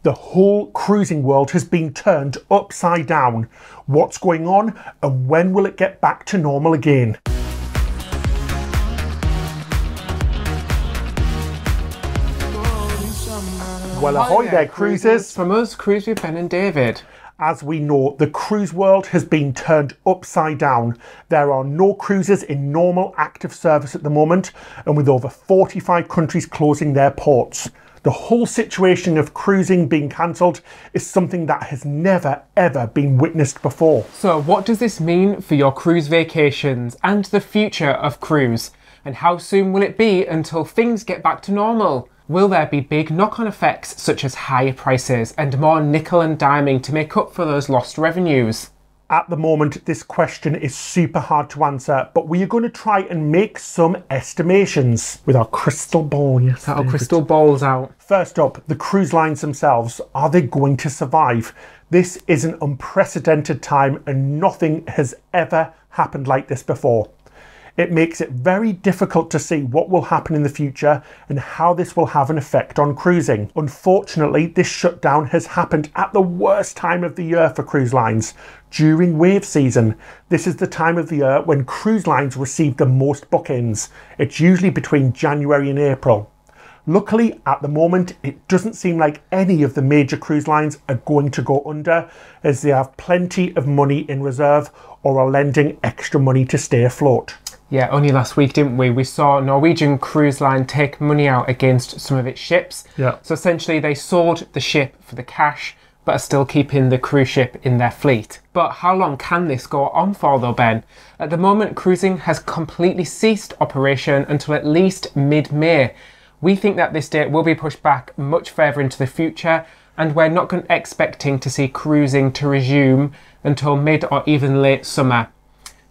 The whole cruising world has been turned upside down. What's going on and when will it get back to normal again? Well, ahoy there, cruisers. From us, Cruise with Ben and David. As we know, the cruise world has been turned upside down. There are no cruises in normal active service at the moment, and with over 45 countries closing their ports. The whole situation of cruising being cancelled is something that has never ever been witnessed before. So what does this mean for your cruise vacations and the future of cruise? And how soon will it be until things get back to normal? Will there be big knock-on effects such as higher prices and more nickel and diming to make up for those lost revenues? At the moment, this question is super hard to answer, but we are going to try and make some estimations with our crystal ball. Yes, our crystal balls out. First up, the cruise lines themselves. Are they going to survive? This is an unprecedented time and nothing has ever happened like this before. It makes it very difficult to see what will happen in the future and how this will have an effect on cruising. Unfortunately, this shutdown has happened at the worst time of the year for cruise lines, during wave season. This is the time of the year when cruise lines receive the most bookings. It's usually between January and April. Luckily, at the moment, it doesn't seem like any of the major cruise lines are going to go under, as they have plenty of money in reserve or are lending extra money to stay afloat. Yeah, only last week, didn't we? We saw Norwegian Cruise Line take money out against some of its ships. Yeah. So essentially they sold the ship for the cash, but are still keeping the cruise ship in their fleet. But how long can this go on for though, Ben? At the moment, cruising has completely ceased operation until at least mid-May. We think that this date will be pushed back much further into the future, and we're not expecting to see cruising to resume until mid or even late summer.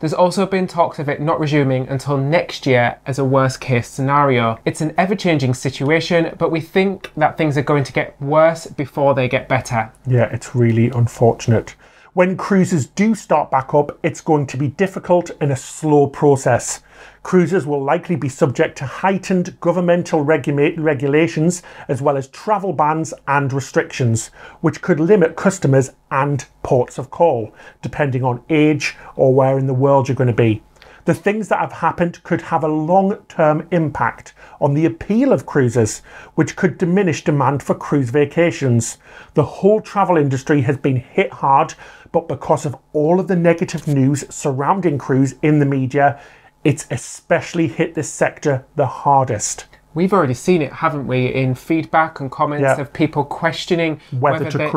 There's also been talks of it not resuming until next year as a worst case scenario. It's an ever-changing situation, but we think that things are going to get worse before they get better. Yeah, it's really unfortunate. When cruises do start back up, it's going to be difficult and a slow process. Cruisers will likely be subject to heightened governmental regulations as well as travel bans and restrictions, which could limit customers and ports of call, depending on age or where in the world you're going to be. The things that have happened could have a long-term impact on the appeal of cruises, which could diminish demand for cruise vacations. The whole travel industry has been hit hard, but because of all of the negative news surrounding cruise in the media, it's especially hit this sector the hardest. We've already seen it, haven't we, in feedback and comments of people questioning whether to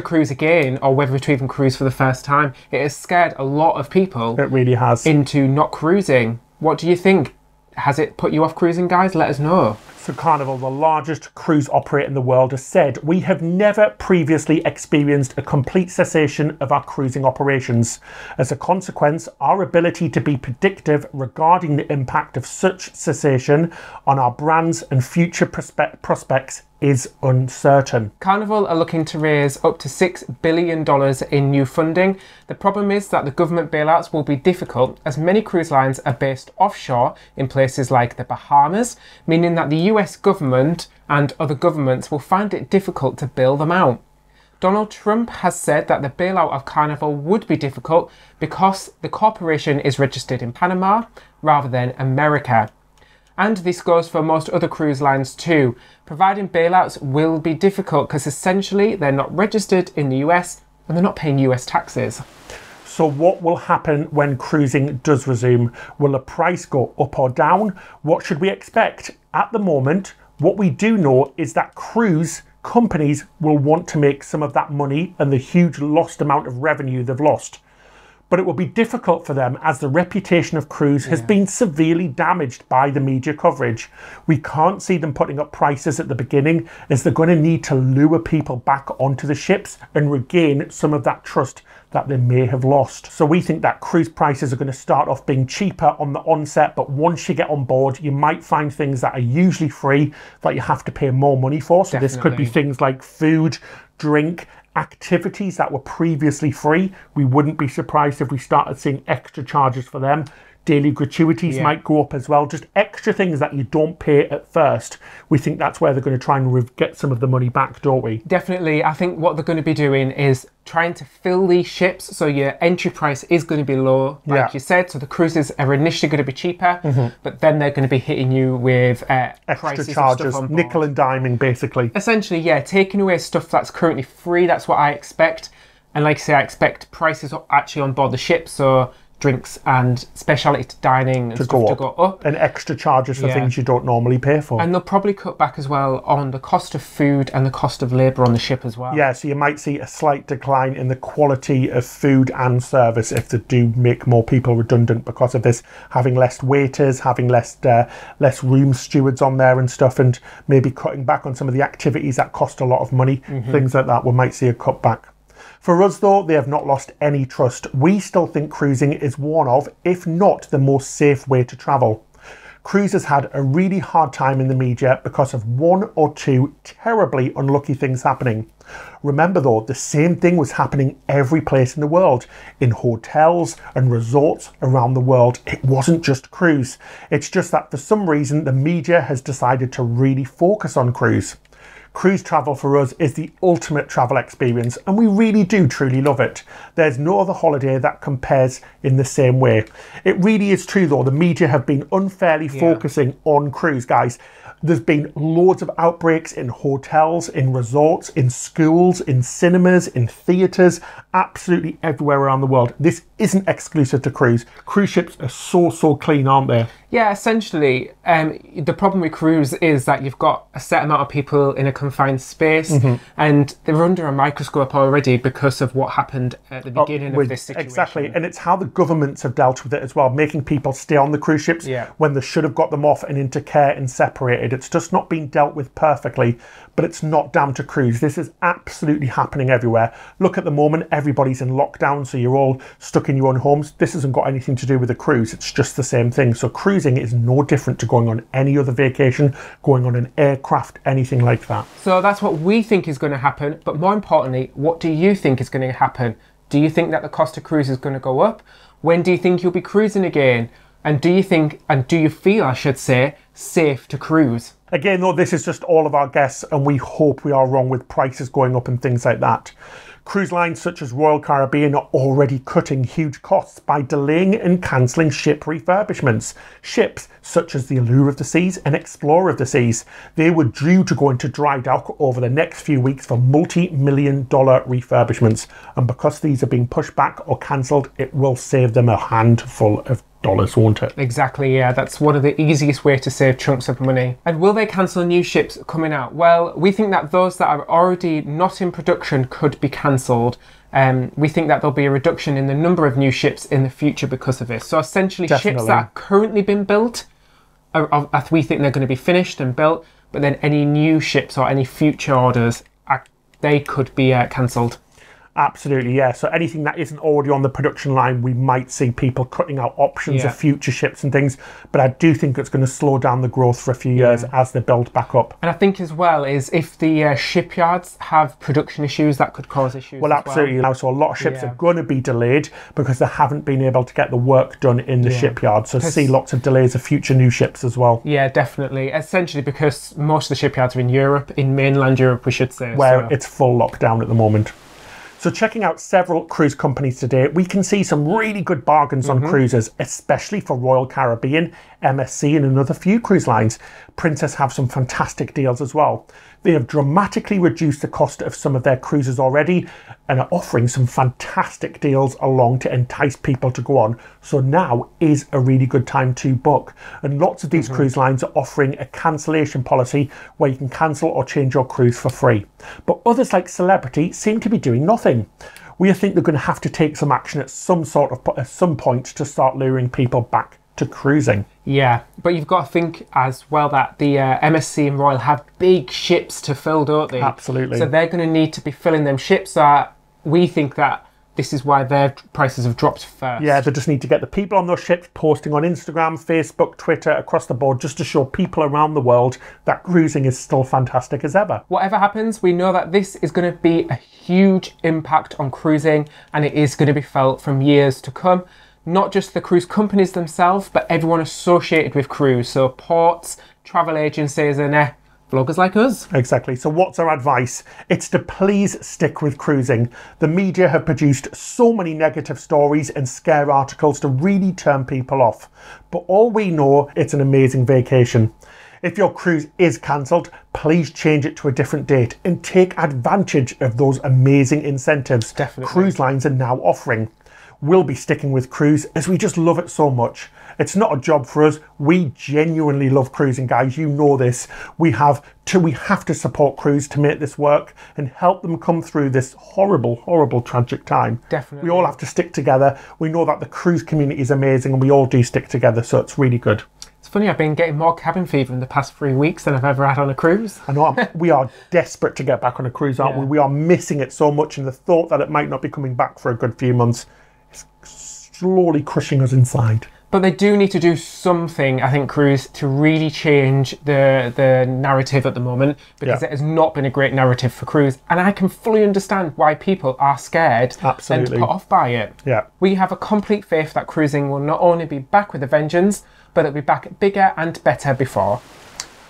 cruise again or whether to even cruise for the first time. It has scared a lot of people. It really has. Into not cruising. What do you think? Has it put you off cruising, guys? Let us know. So Carnival, the largest cruise operator in the world, has said, "We have never previously experienced a complete cessation of our cruising operations. As a consequence, our ability to be predictive regarding the impact of such cessation on our brands and future prospects is uncertain." Carnival are looking to raise up to $6 billion in new funding. The problem is that the government bailouts will be difficult as many cruise lines are based offshore in places like the Bahamas, meaning that the US government and other governments will find it difficult to bail them out. Donald Trump has said that the bailout of Carnival would be difficult because the corporation is registered in Panama rather than America. And this goes for most other cruise lines too. Providing bailouts will be difficult because essentially they're not registered in the US and they're not paying US taxes. So what will happen when cruising does resume? Will the price go up or down? What should we expect? At the moment, what we do know is that cruise companies will want to make some of that money and the huge lost amount of revenue they've lost. But it will be difficult for them as the reputation of cruise has been severely damaged by the media coverage. We can't see them putting up prices at the beginning as they're going to need to lure people back onto the ships and regain some of that trust that they may have lost. So we think that cruise prices are going to start off being cheaper on the onset, but once you get on board, you might find things that are usually free that you have to pay more money for. So this could be things like food, drink, activities that were previously free. We wouldn't be surprised if we started seeing extra charges for them. Daily gratuities might go up as well. Just extra things that you don't pay at first. We think that's where they're going to try and get some of the money back, don't we? Definitely. I think what they're going to be doing is trying to fill these ships so your entry price is going to be low, like you said. So the cruises are initially going to be cheaper, but then they're going to be hitting you with extra charges, nickel and diming, basically. Essentially, yeah, taking away stuff that's currently free. That's what I expect. And like I say, I expect prices actually on board the ship, so drinks and specialty dining and stuff to go up. And extra charges for things you don't normally pay for. And they'll probably cut back as well on the cost of food and the cost of labour on the ship as well. Yeah, so you might see a slight decline in the quality of food and service if they do make more people redundant because of this, having less waiters, having less room stewards on there and stuff, and maybe cutting back on some of the activities that cost a lot of money, things like that. We might see a cutback. For us though, they have not lost any trust. We still think cruising is one of, if not the most safe way to travel. Cruise has had a really hard time in the media because of one or two terribly unlucky things happening. Remember though, the same thing was happening every place in the world, in hotels and resorts around the world. It wasn't just cruise. It's just that for some reason, the media has decided to really focus on cruise. Cruise travel for us is the ultimate travel experience, and we really do truly love it. There's no other holiday that compares in the same way. It really is true though, the media have been unfairly focusing on cruise, guys. There's been loads of outbreaks in hotels, in resorts, in schools, in cinemas, in theatres, absolutely everywhere around the world. This isn't exclusive to cruise. Cruise ships are so clean, aren't they? Yeah, essentially, the problem with cruise is that you've got a set amount of people in a confined space, and they're under a microscope already because of what happened at the beginning of this situation. Exactly, and it's how the governments have dealt with it as well, making people stay on the cruise ships when they should have got them off and into care and separated. It's just not been dealt with perfectly, but it's not down to cruise. This is absolutely happening everywhere. Look, at the moment, everybody's in lockdown, so you're all stuck in your own homes. This hasn't got anything to do with a cruise. It's just the same thing. So cruising is no different to going on any other vacation, going on an aircraft, anything like that. So that's what we think is going to happen. But more importantly, what do you think is going to happen? Do you think that the cost of cruise is going to go up? When do you think you'll be cruising again? And do you think, and do you feel, I should say, safe to cruise? Again, though, this is just all of our guess, and we hope we are wrong with prices going up and things like that. Cruise lines such as Royal Caribbean are already cutting huge costs by delaying and cancelling ship refurbishments. Ships such as the Allure of the Seas and Explorer of the Seas, they were due to go into dry dock over the next few weeks for multi-million-dollar refurbishments. And because these are being pushed back or cancelled, it will save them a handful of dollars, won't it? Exactly, yeah. That's one of the easiest ways to save chunks of money. And will they cancel new ships coming out? Well, we think that those that are already not in production could be cancelled. We think that there'll be a reduction in the number of new ships in the future because of this. So essentially, ships that are currently been built, we think they're going to be finished and built, but then any new ships or any future orders, they could be cancelled. Absolutely, yeah. So anything that isn't already on the production line, we might see people cutting out options of future ships and things. But I do think it's going to slow down the growth for a few years as they build back up. And I think as well is if the shipyards have production issues, that could cause issues. Well, absolutely. Now, so a lot of ships are going to be delayed because they haven't been able to get the work done in the shipyard. So see lots of delays of future new ships as well. Yeah, definitely. Essentially because most of the shipyards are in Europe, in mainland Europe, we should say. Where it's full lockdown at the moment. So checking out several cruise companies today, we can see some really good bargains on cruises, especially for Royal Caribbean, MSC and another few cruise lines. Princess have some fantastic deals as well. They have dramatically reduced the cost of some of their cruises already and are offering some fantastic deals along to entice people to go on. So now is a really good time to book. And lots of these cruise lines are offering a cancellation policy where you can cancel or change your cruise for free. But others like Celebrity seem to be doing nothing. We think they're going to have to take some action at some point to start luring people back to cruising. Yeah, but you've got to think as well that the MSC and Royal have big ships to fill, don't they? Absolutely. So they're going to need to be filling them ships. We think that this is why their prices have dropped first. Yeah, they just need to get the people on those ships posting on Instagram, Facebook, Twitter, across the board, just to show people around the world that cruising is still fantastic as ever. Whatever happens, we know that this is going to be a huge impact on cruising and it is going to be felt from years to come. not just the cruise companies themselves, but everyone associated with cruise. So ports, travel agencies, and vloggers like us. Exactly. So what's our advice? It's to please stick with cruising. The media have produced so many negative stories and scare articles to really turn people off. But all we know, it's an amazing vacation. If your cruise is cancelled, please change it to a different date and take advantage of those amazing incentives cruise lines are now offering. We'll be sticking with cruise as we just love it so much. It's not a job for us. We genuinely love cruising, guys. You know this. We have to support cruise to make this work and help them come through this horrible, horrible, tragic time. Definitely. We all have to stick together. We know that the cruise community is amazing and we all do stick together, so it's really good. It's funny, I've been getting more cabin fever in the past 3 weeks than I've ever had on a cruise. I know, we are desperate to get back on a cruise, aren't we? We are missing it so much, and the thought that it might not be coming back for a good few months is slowly crushing us inside. But they do need to do something, I think, cruise, to really change the narrative at the moment, because it has not been a great narrative for cruise. And I can fully understand why people are scared and put off by it. Yeah. We have a complete faith that cruising will not only be back with a vengeance, but it'll be back bigger and better before.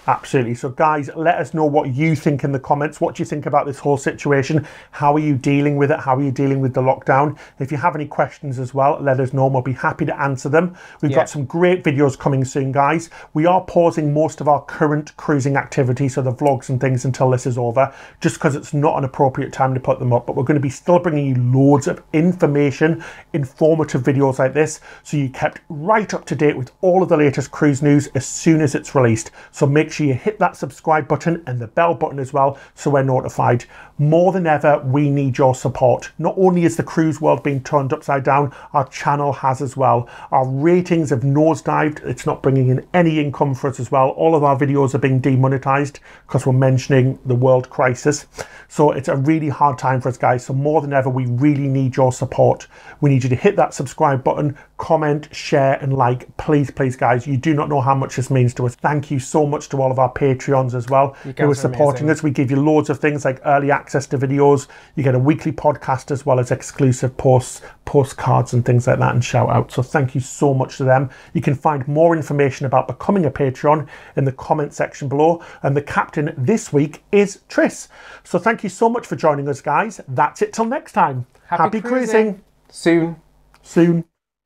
Absolutely. So guys, let us know what you think in the comments. What do you think about this whole situation? How are you dealing with it? How are you dealing with the lockdown? If you have any questions as well, let us know and we'll be happy to answer them. We've got some great videos coming soon, guys. We are pausing most of our current cruising activity, so the vlogs and things, until this is over, just because it's not an appropriate time to put them up. But we're going to be still bringing you loads of information, informative videos like this, so you're kept right up to date with all of the latest cruise news as soon as it's released. So make sure you hit that subscribe button and the bell button as well, so we're notified. More than ever, we need your support. Not only is the cruise world being turned upside down, our channel has as well. Our ratings have nosedived. It's not bringing in any income for us as well. All of our videos are being demonetized because we're mentioning the world crisis. So it's a really hard time for us, guys. So more than ever, we really need your support. We need you to hit that subscribe button, comment, share and like. Please, please, guys, you do not know how much this means to us. Thank you so much to all of our Patreons as well who are supporting us. We give you loads of things like early access to videos. You get a weekly podcast as well as exclusive posts, postcards and things like that, and shout outs. So thank you so much to them. You can find more information about becoming a Patreon in the comment section below. And the captain this week is Tris. So thank you so much for joining us, guys. That's it till next time. Happy cruising. Soon.